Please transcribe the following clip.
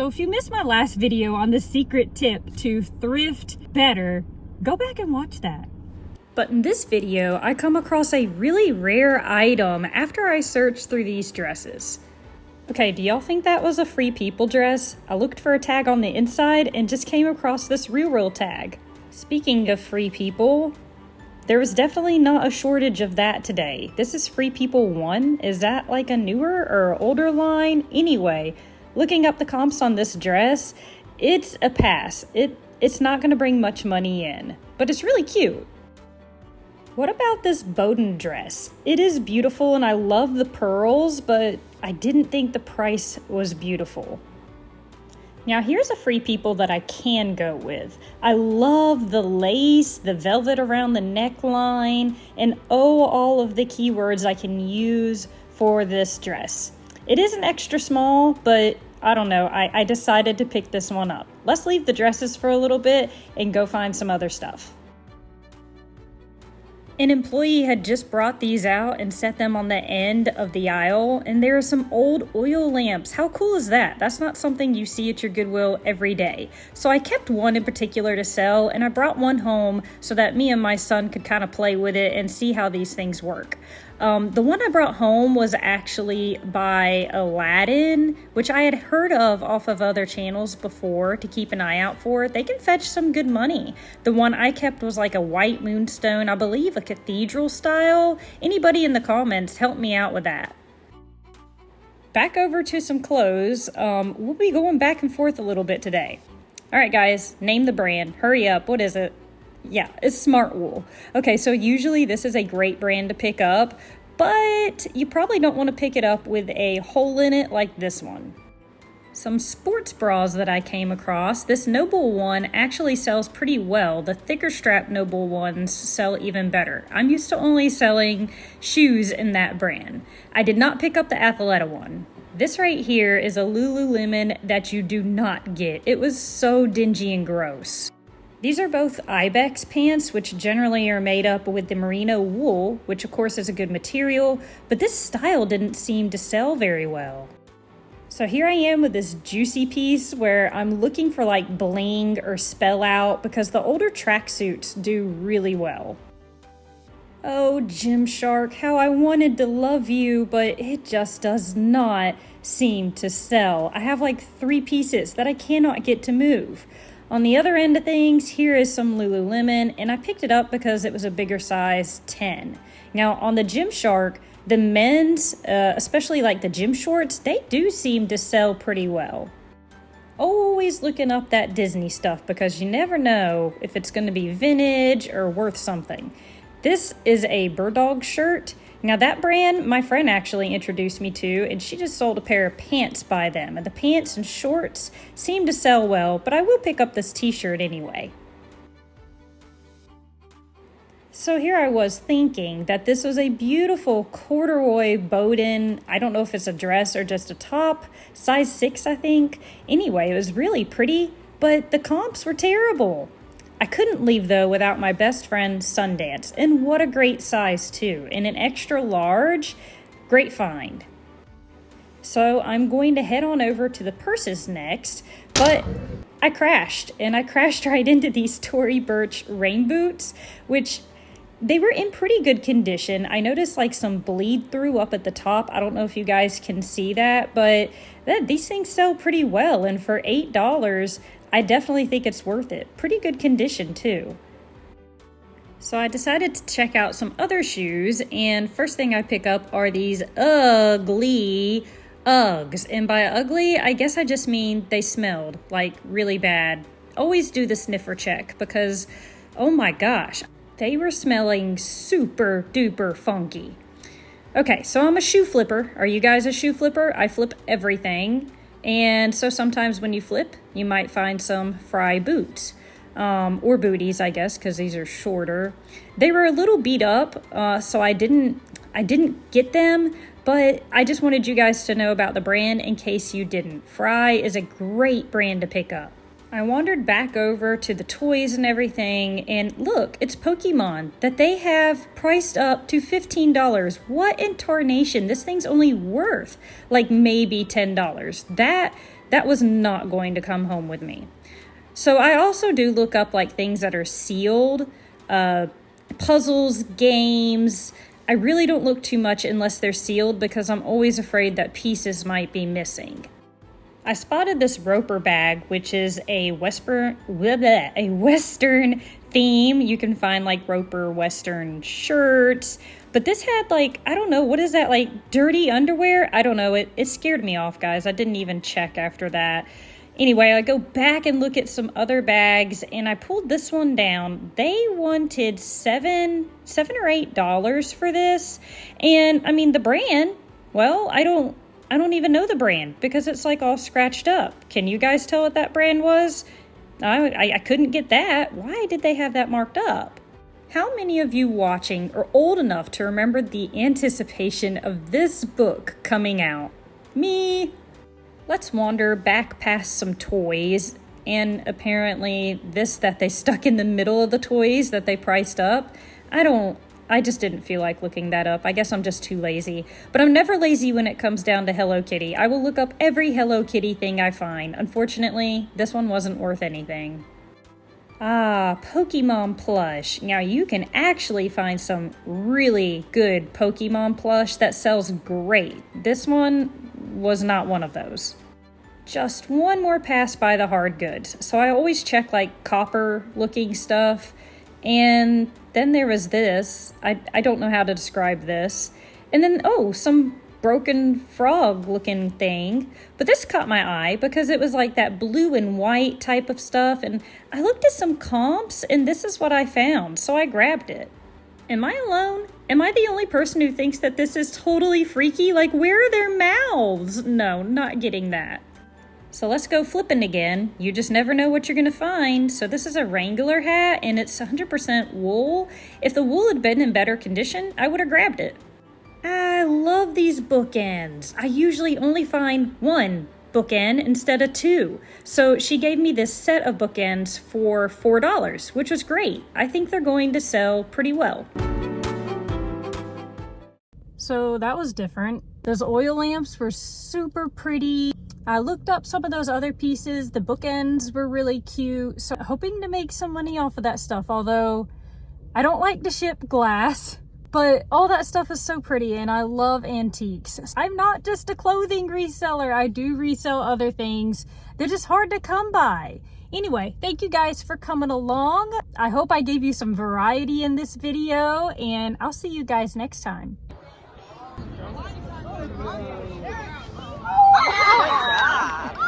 So if you missed my last video on the secret tip to thrift better, go back and watch that. But in this video, I come across a really rare item after I searched through these dresses. Okay, do y'all think that was a Free People dress? I looked for a tag on the inside and just came across this real tag. Speaking of Free People, there was definitely not a shortage of that today. This is Free People 1. Is that like a newer or older line? Anyway, looking up the comps on this dress, it's a pass. It's not going to bring much money in, but it's really cute. What about this Bowden dress? It is beautiful and I love the pearls, but I didn't think the price was beautiful. Now here's a Free People that I can go with. I love the lace, the velvet around the neckline, and all of the keywords I can use for this dress. It is an extra small, but I don't know, I decided to pick this one up. Let's leave the dresses for a little bit and go find some other stuff. An employee had just brought these out and set them on the end of the aisle, and there are some old oil lamps. How cool is that? That's not something you see at your Goodwill every day. So I kept one in particular to sell, and I brought one home so that me and my son could kind of play with it and see how these things work. The one I brought home was actually by Aladdin, which I had heard of off of other channels before to keep an eye out for. They can fetch some good money. The one I kept was like a white moonstone, I believe a cathedral style. Anybody in the comments, help me out with that. Back over to some clothes. We'll be going back and forth a little bit today. All right, guys, name the brand. Hurry up. What is it? Yeah, it's Smart Wool. Okay, so usually this is a great brand to pick up, but you probably don't want to pick it up with a hole in it like this one. Some sports bras that I came across. This Noble one actually sells pretty well. The thicker strap Noble ones sell even better. I'm used to only selling shoes in that brand. I did not pick up the Athleta one. This right here is a Lululemon that you do not get. It was so dingy and gross. These are both Ibex pants, which generally are made up with the merino wool, which of course is a good material, but this style didn't seem to sell very well. So here I am with this juicy piece where I'm looking for like bling or spell out because the older tracksuits do really well. Oh, Gymshark, how I wanted to love you, but it just does not seem to sell. I have like 3 pieces that I cannot get to move. On the other end of things, here is some Lululemon, and I picked it up because it was a bigger size 10. Now, on the Gymshark, the men's, especially like the gym shorts, they do seem to sell pretty well. Always looking up that Disney stuff because you never know if it's going to be vintage or worth something. This is a Bird Dog shirt. Now that brand, my friend actually introduced me to, and she just sold a pair of pants by them. And the pants and shorts seem to sell well, but I will pick up this t-shirt anyway. So here I was thinking that this was a beautiful corduroy Bowden, I don't know if it's a dress or just a top, size 6 I think. Anyway, it was really pretty, but the comps were terrible. I couldn't leave though without my best friend Sundance, and what a great size too, in an extra large, great find. So I'm going to head on over to the purses next, but I crashed right into these Tory Burch rain boots, which they were in pretty good condition. I noticed like some bleed through up at the top. I don't know if you guys can see that, but these things sell pretty well, and for $8, I definitely think it's worth it. Pretty good condition too. So I decided to check out some other shoes, and first thing I pick up are these ugly Uggs. And by ugly, I guess I just mean they smelled like really bad. Always do the sniffer check because, oh my gosh, they were smelling super duper funky. Okay, so I'm a shoe flipper. Are you guys a shoe flipper? I flip everything. And so sometimes when you flip, you might find some fry boots, or booties, I guess, because these are shorter. They were a little beat up, so I didn't get them, but I just wanted you guys to know about the brand in case you didn't. Fry is a great brand to pick up. I wandered back over to the toys and everything, and look, it's Pokemon that they have priced up to $15. What in tarnation? This thing's only worth like maybe $10. That was not going to come home with me. So I also do look up like things that are sealed, puzzles, games. I really don't look too much unless they're sealed because I'm always afraid that pieces might be missing. I spotted this Roper bag, which is a Western theme. You can find like Roper Western shirts, but this had like, I don't know, what is that, like dirty underwear? I don't know, it scared me off, guys. I didn't even check after that. Anyway, I go back and look at some other bags, and I pulled this one down. They wanted $7 or $8 for this, and I mean the brand, well, I don't even know the brand because it's like all scratched up. Can you guys tell what that brand was? I couldn't get that. Why did they have that marked up? How many of you watching are old enough to remember the anticipation of this book coming out? Me. Let's wander back past some toys, and apparently this that they stuck in the middle of the toys that they priced up. I just didn't feel like looking that up. I guess I'm just too lazy. But I'm never lazy when it comes down to Hello Kitty. I will look up every Hello Kitty thing I find. Unfortunately, this one wasn't worth anything. Ah, Pokemon plush. Now you can actually find some really good Pokemon plush that sells great. This one was not one of those. Just one more pass by the hard goods. So I always check like copper looking stuff. And then there was this. I don't know how to describe this. And then, some broken frog looking thing. But this caught my eye because it was like that blue and white type of stuff. And I looked at some comps and this is what I found. So I grabbed it. Am I alone? Am I the only person who thinks that this is totally freaky? Like, where are their mouths? No, not getting that. So let's go flipping again. You just never know what you're going to find. So this is a Wrangler hat, and it's 100% wool. If the wool had been in better condition, I would have grabbed it. I love these bookends. I usually only find one bookend instead of two. So she gave me this set of bookends for $4, which was great. I think they're going to sell pretty well. So that was different. Those oil lamps were super pretty. I looked up some of those other pieces. The bookends were really cute. So hoping to make some money off of that stuff. Although I don't like to ship glass, but all that stuff is so pretty and I love antiques. I'm not just a clothing reseller. I do resell other things. They're just hard to come by. Anyway, thank you guys for coming along. I hope I gave you some variety in this video, and I'll see you guys next time. Oh, yeah.